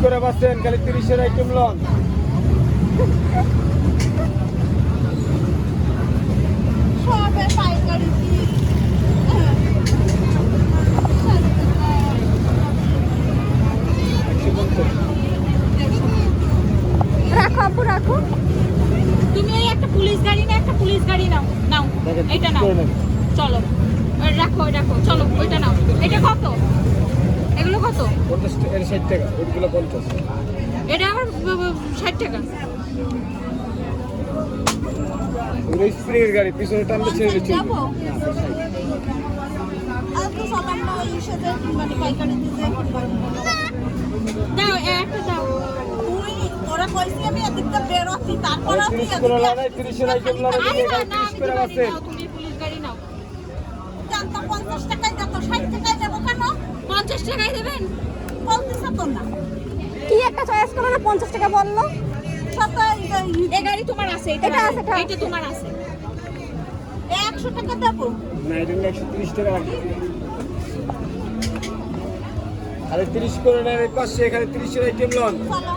করে বাঁচছেন, খালি 30-এর item loan. সবে পাইকারি কি রাখো আপু রাখো। তুমি এই একটা পুলিশ গাড়ি না, একটা পুলিশ গাড়ি নাও নাও, এটা নাও চলো। রাখো রাখো চলো, ওইটা নাও। এটা কত? এগুলো কত? 60 টাকা, ওইগুলো 50। এটা আমার 60 টাকা। ওগুলো স্প্রিংয়ের গাড়ি, পিছনে টানতে ছেড়ে দিচ্ছি। যাবো আজকে সামান্য ইসেতে মানে পাইকারি দিতে দাও, একটা দাও। তুই ওরা কইছি আমি এদিকটা বেরোচ্ছি, তারপর তুই 30 করে লড়াই, 30-এর আইটেম লড়াই, না 30 করে বাঁচছেন। তুমি পুলিশ গাড়ি নাও। জানতো 50 টাকায় যত 60 টাকায় দেবো কেন? 50 টাকায় দেবেন বলতেছ তো না। কি একটা চয়েস করো না, 50 টাকা বললো। এই গাড়ি তোমার আছে, এটা আছে, এটা তোমার আছে। 100 টাকা দেবো না, এটা 130 টাকা রাখি। আরে 30 করে নেন, এই পাশে এখানে 30-এর আইটেম লন। চলো